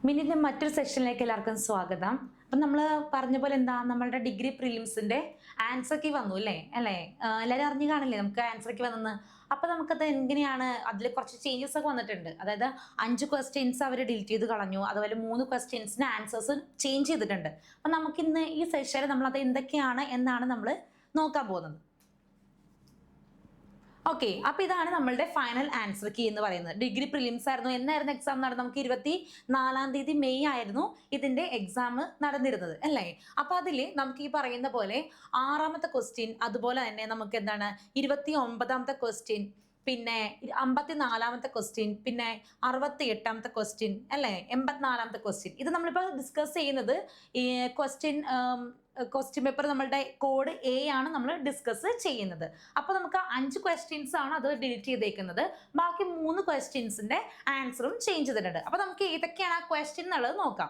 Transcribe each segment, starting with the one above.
മിനിന്റെ മറ്റൊരു സെഷനിലേക്ക് എല്ലാവർക്കും സ്വാഗതം. അപ്പം നമ്മൾ പറഞ്ഞ പോലെ എന്താ നമ്മളുടെ ഡിഗ്രി പ്രിലിംസിന്റെ ആൻസർ കീ വന്നു അല്ലേ? എല്ലാവരും അറിഞ്ഞു കാണില്ലേ നമുക്ക് ആൻസർ കീ വന്നെന്ന്. അപ്പൊ നമുക്കത് എങ്ങനെയാണ് അതിൽ കുറച്ച് ചേഞ്ചസ് ഒക്കെ വന്നിട്ടുണ്ട്. അതായത് 5 ക്വസ്റ്റ്യൻസ് അവർ ഡിലീറ്റ് ചെയ്ത് കളഞ്ഞു, അതുപോലെ 3 ക്വസ്റ്റ്യൻസിന് ആൻസേഴ്സ് ചേഞ്ച് ചെയ്തിട്ടുണ്ട്. അപ്പൊ നമുക്കിന്ന് ഈ സെഷനിൽ നമ്മൾ അത് എന്തൊക്കെയാണ് എന്നാണ് നമ്മൾ നോക്കാൻ പോകുന്നത്. ഓക്കെ, അപ്പൊ ഇതാണ് നമ്മളുടെ ഫൈനൽ ആൻസർ കീ എന്ന് പറയുന്നത്. ഡിഗ്രി പ്രിലിംസ് ആയിരുന്നു. എന്നായിരുന്നു എക്സാം നടന്നത്? നമുക്ക് 24 തീയതി മെയ് ആയിരുന്നു ഇതിന്റെ എക്സാം നടന്നിരുന്നത് അല്ലേ? അപ്പൊ അതില് നമുക്ക് ഈ പറയുന്ന പോലെ 6ാമത്തെ ക്വസ്റ്റ്യൻ, അതുപോലെ തന്നെ നമുക്ക് എന്താണ് 29ാമത്തെ ക്വസ്റ്റ്യൻ, പിന്നെ 54ാമത്തെ ക്വസ്റ്റ്യൻ, പിന്നെ 68ാമത്തെ ക്വസ്റ്റ്യൻ അല്ലേ, 84ാമത്തെ ക്വസ്റ്റ്യൻ. ഇത് നമ്മളിപ്പോൾ ഡിസ്കസ് ചെയ്യുന്നത് ഈ ക്വസ്റ്റ്യൻ പേപ്പർ നമ്മളുടെ കോഡ് എ ആണ് നമ്മൾ ഡിസ്കസ് ചെയ്യുന്നത്. അപ്പോൾ നമുക്ക് 5 ക്വസ്റ്റ്യൻസ് ആണ് അത് ഡിലീറ്റ് ചെയ്തേക്കുന്നത്. ബാക്കി 3 ക്വസ്റ്റ്യൻസിന്റെ ആൻസറും ചേഞ്ച് ചെയ്തിട്ടുണ്ട്. അപ്പൊ നമുക്ക് ഏതൊക്കെയാണ് ആ ക്വസ്റ്റ്യൻ എന്നുള്ളത് നോക്കാം.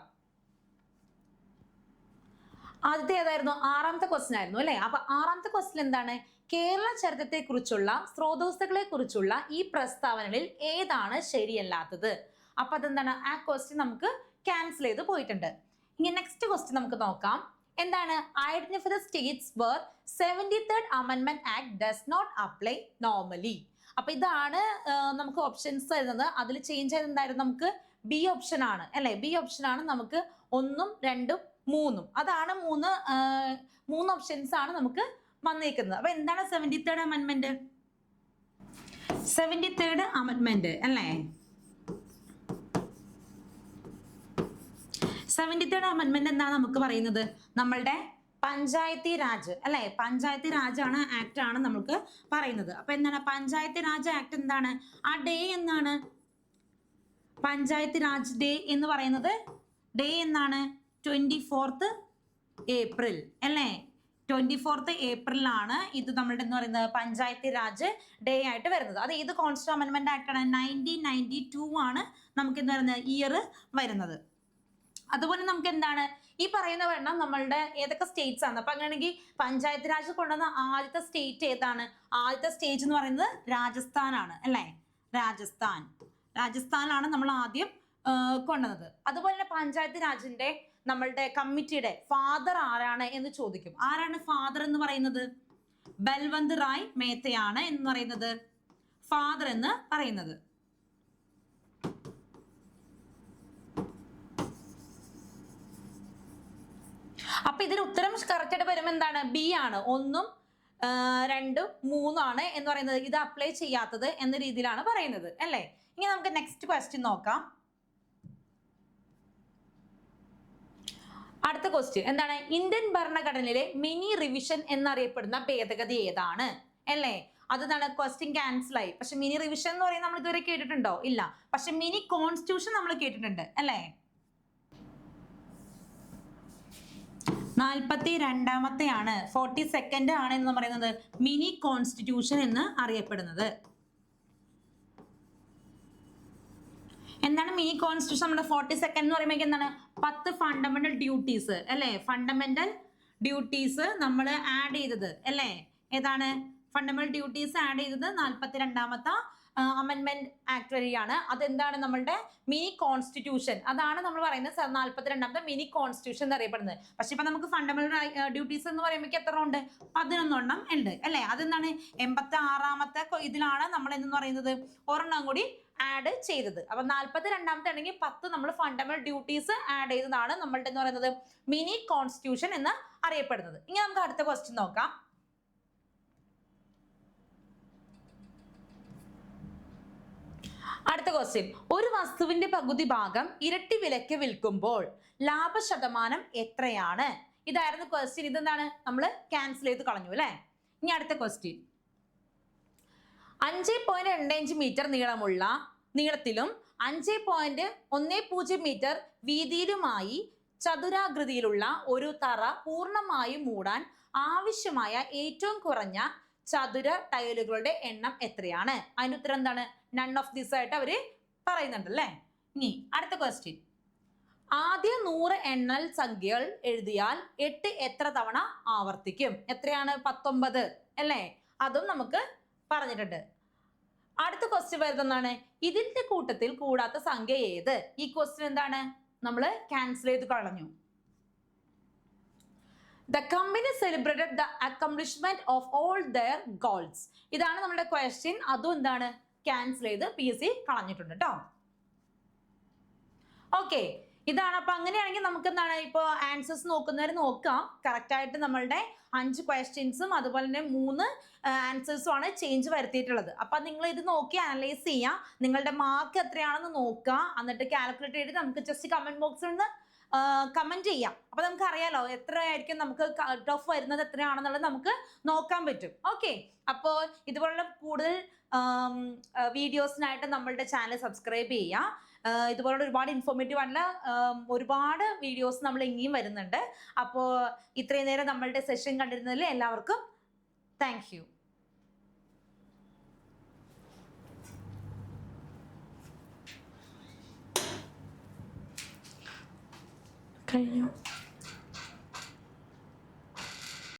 ആദ്യത്തെ ഏതായിരുന്നു? 6ാമത്തെ ക്വസ്റ്റ്യൻ ആയിരുന്നു അല്ലെ? അപ്പൊ 6ാമത്തെ ക്വസ്റ്റ്യൻ എന്താണ്? കേരള ചരിത്രത്തെ കുറിച്ചുള്ള സ്രോതസ്സുകളെ കുറിച്ചുള്ള ഈ പ്രസ്താവനകളിൽ ഏതാണ് ശരിയല്ലാത്തത്? അപ്പൊ അതെന്താണ്? ആ ക്വസ്റ്റ്യൻ നമുക്ക് ക്യാൻസൽ ചെയ്ത് പോയിട്ടുണ്ട്. ഇനി നെക്സ്റ്റ് ക്വസ്റ്റ്യൻ നമുക്ക് നോക്കാം. എന്താണ്? Identify the states where 73rd Amendment Act does not apply normally. അപ്പൊ ഇതാണ് നമുക്ക് ഓപ്ഷൻസ് തരുന്നത്. അതിൽ ചേഞ്ച് ആയത് എന്തായിരുന്നു? നമുക്ക് ബി ഓപ്ഷൻ ആണ് അല്ലെ? ബി ഓപ്ഷൻ ആണ് നമുക്ക് 1, 2, 3. അതാണ് മൂന്ന് ഓപ്ഷൻസ് ആണ് നമുക്ക് വന്നേക്കുന്നത്. അപ്പൊ എന്താണ് 73rd Amendment? 73rd Amendment അല്ലേ? 73rd Amendment എന്താണ് നമുക്ക് പറയുന്നത്? നമ്മളുടെ പഞ്ചായത്തി രാജ് അല്ലെ? പഞ്ചായത്തി രാജ് ആണ് ആക്ട് ആണ് നമുക്ക് പറയുന്നത്. അപ്പൊ എന്താണ് പഞ്ചായത്തി രാജ് ആക്ട്? എന്താണ് ആ ഡേ എന്നാണ്? പഞ്ചായത്തി രാജ് ഡേ എന്ന് പറയുന്നത് ഡേ എന്നാണ്? 24th April അല്ലേ? 24th April ആണ് ഇത് നമ്മളുടെ എന്ന് പറയുന്നത് പഞ്ചായത്തി രാജ് ഡേ ആയിട്ട് വരുന്നത്. അത് ഏത് കോൺസ്റ്റിറ്റ്യൂഷൻ അമെൻമെന്റ് ആക്ട് ആണ്? 1992 ആണ് നമുക്ക് എന്ന് പറയുന്നത് ഇയർ വരുന്നത്. അതുപോലെ നമുക്ക് എന്താണ് ഈ പറയുന്ന വെണ്ണം നമ്മളുടെ ഏതൊക്കെ സ്റ്റേറ്റ്സ് ആണ്? അപ്പൊ അങ്ങനെയാണെങ്കിൽ പഞ്ചായത്ത് രാജ് കൊണ്ടുവന്ന ആദ്യത്തെ സ്റ്റേറ്റ് ഏതാണ്? ആദ്യത്തെ സ്റ്റേറ്റ് എന്ന് പറയുന്നത് രാജസ്ഥാൻ ആണ് അല്ലെ? രാജസ്ഥാനാണ് നമ്മൾ ആദ്യം കൊണ്ടുവന്നത്. അതുപോലെ തന്നെ പഞ്ചായത്ത് രാജിന്റെ നമ്മളുടെ കമ്മിറ്റിയുടെ ഫാദർ ആരാണ് എന്ന് ചോദിക്കും. ആരാണ് ഫാദർ എന്ന് പറയുന്നത്? ബൽവന്ത് റായ് മേത്തയാണ് എന്ന് പറയുന്നത് ഫാദർ എന്ന് പറയുന്നത്. അപ്പൊ ഇതിന് ഉത്തരം കറക്റ്റ് ആയിട്ട് വരുമ്പോൾ എന്താണ്? ബി ആണ്. 1, 2, 3 ആണ് എന്ന് പറയുന്നത്. ഇത് അപ്ലൈ ചെയ്യാത്തത് എന്ന രീതിയിലാണ് പറയുന്നത് അല്ലേ? ഇനി നമുക്ക് നെക്സ്റ്റ് ക്വസ്റ്റ്യൻ നോക്കാം. അടുത്ത ക്വസ്റ്റ്യൻ എന്താണ്? ഇന്ത്യൻ ഭരണഘടനയിലെ മിനി റിവിഷൻ എന്നറിയപ്പെടുന്ന ഭേദഗതി ഏതാണ് അല്ലേ? അതാണ് ക്വസ്റ്റ്യൻ ക്യാൻസൽ ആയി. പക്ഷെ മിനി റിവിഷൻ എന്ന് പറയുന്നത് നമ്മൾ ഇതുവരെ കേട്ടിട്ടുണ്ടോ? ഇല്ല. പക്ഷെ മിനി കോൺസ്റ്റിറ്റ്യൂഷൻ നമ്മൾ കേട്ടിട്ടുണ്ട് അല്ലേ? 42ാമത്തെ ആണ്, 42nd ആണ് എന്ന് പറയുന്നത് മിനി കോൺസ്റ്റിറ്റ്യൂഷൻ എന്ന് അറിയപ്പെടുന്നത്. എന്താണ് മിനി കോൺസ്റ്റിറ്റ്യൂഷൻ? നമ്മുടെ 42nd എന്ന് പറയുമ്പോൾ എന്താണ്? 10 ഫണ്ടമെന്റൽ ഡ്യൂട്ടീസ് അല്ലെ? ഫണ്ടമെന്റൽ ഡ്യൂട്ടീസ് നമ്മൾ ആഡ് ചെയ്തത് അല്ലെ? ഏതാണ് ഫണ്ടമെന്റൽ ഡ്യൂട്ടീസ് ആഡ് ചെയ്തത്? 42ാമത്തെ അമെൻമെന്റ് ആക്ട് വഴിയാണ്. അതെന്താണ്? നമ്മളുടെ മിനി കോൺസ്റ്റിറ്റ്യൂഷൻ. അതാണ് നമ്മൾ പറയുന്നത് 42ാമത്തെ മിനി കോൺസ്റ്റിറ്റ്യൂഷൻ എന്ന് അറിയപ്പെടുന്നത്. പക്ഷെ ഇപ്പൊ നമുക്ക് ഫണ്ടമെന്റൽ ഡ്യൂട്ടീസ് എന്ന് പറയുമ്പോൾ എത്ര ഉണ്ട്? 11 ഉണ്ട് അല്ലെ? അതെന്താണ് 86ാമത്തെ ഇതിലാണ് നമ്മൾ എന്ന് പറയുന്നത് ഒരെണ്ണം കൂടി ആഡ് ചെയ്തത്. അപ്പൊ 42ാമത്തെ ആണെങ്കിൽ 10 നമ്മൾ ഫണ്ടമെന്റൽ ഡ്യൂട്ടീസ് ആഡ് ചെയ്തതാണ് നമ്മളുടെ എന്ന് പറയുന്നത് മിനി കോൺസ്റ്റിറ്റ്യൂഷൻ എന്ന് അറിയപ്പെടുന്നത്. ഇനി നമുക്ക് അടുത്ത ക്വസ്റ്റ്യൻ നോക്കാം. അടുത്ത ക്വസ്റ്റ്യൻ, ഒരു വസ്തുവിന്റെ പകുതി ഭാഗം ഇരട്ടി വിലയ്ക്ക് വിൽക്കുമ്പോൾ ലാഭശതമാനം എത്രയാണ്? ഇതായിരുന്നു ക്വസ്റ്റ്യൻ. ഇതെന്താണ്? നമ്മൾ ക്യാൻസൽ ചെയ്ത് കളഞ്ഞു അല്ലെ? ഇനി അടുത്ത ക്വസ്റ്റ്യൻ, 5.25 മീറ്റർ നീളത്തിലും 5.10 മീറ്റർ വീതിയിലുമായി ചതുരാകൃതിയിലുള്ള ഒരു തറ പൂർണ്ണമായും മൂടാൻ ആവശ്യമായ ഏറ്റവും കുറഞ്ഞ ചതുര ടൈലുകളുടെ എണ്ണം എത്രയാണ്? അതിന്റെ ഉത്തരം എന്താണ്? നൺ ഓഫ് ദിസ് ആയിട്ട് അവര് പറയുന്നുണ്ട് അല്ലെ? ഇനി അടുത്ത ക്വസ്റ്റ്യൻ, ആദ്യ 100 എണ്ണൽ സംഖ്യകൾ എഴുതിയാൽ 8 എത്ര തവണ ആവർത്തിക്കും? എത്രയാണ്? 19 അല്ലേ? അതും നമുക്ക് പറഞ്ഞിട്ടുണ്ട്. അടുത്ത ക്വസ്റ്റ്യൻ വരുന്നതാണ്, ഇതിന്റെ കൂട്ടത്തിൽ കൂടാത്ത സംഖ്യ ഏത്? ഈ ക്വസ്റ്റ്യൻ എന്താണ്? നമ്മൾ ക്യാൻസൽ ചെയ്ത് കളഞ്ഞു. The company celebrated the accomplishment of all their goals. ഇതാണ് നമ്മുടെ ക്വസ്റ്റ്യൻ. അതും എന്താണ് ക്യാൻസൽ ചെയ്ത് PSC കളഞ്ഞിട്ടുണ്ട് കേട്ടോ. ഓക്കെ, ഇതാണ്. അപ്പൊ അങ്ങനെയാണെങ്കിൽ നമുക്ക് എന്താണ് ഇപ്പോൾ ആൻസേഴ്സ് നോക്കുന്നവർ നോക്കാം. കറക്റ്റ് ആയിട്ട് നമ്മളുടെ 5 ക്വസ്റ്റ്യൻസും അതുപോലെ തന്നെ 3 ആൻസേഴ്സും ആണ് ചേഞ്ച് വരുത്തിയിട്ടുള്ളത്. അപ്പൊ നിങ്ങൾ ഇത് നോക്കി അനലൈസ് ചെയ്യാം. നിങ്ങളുടെ മാർക്ക് എത്രയാണെന്ന് നോക്കുക. എന്നിട്ട് കാൽക്കുലേറ്റ് ചെയ്തിട്ട് നമുക്ക് ജസ്റ്റ് കമന്റ് ബോക്സിൽ നിന്ന് കമന്റ് ചെയ്യാം. അപ്പൊ നമുക്ക് അറിയാലോ എത്രയായിരിക്കും നമുക്ക് കട്ട് ഓഫ് വരുന്നത് എത്രയാണെന്നുള്ളത് നമുക്ക് നോക്കാൻ പറ്റും. ഓക്കെ, അപ്പോൾ ഇതുപോലുള്ള കൂടുതൽ വീഡിയോസിനായിട്ട് നമ്മളുടെ ചാനൽ സബ്സ്ക്രൈബ് ചെയ്യുക. ഇതുപോലുള്ള ഒരുപാട് ഇൻഫോർമേറ്റീവ് ആയിട്ടുള്ള ഒരുപാട് വീഡിയോസ് നമ്മൾ ഇനിയും വരുന്നുണ്ട്. അപ്പോൾ ഇത്രയും നേരം നമ്മളുടെ സെഷൻ കണ്ടിരുന്നതിൽ എല്ലാവർക്കും താങ്ക് യു. കഴിഞ്ഞു.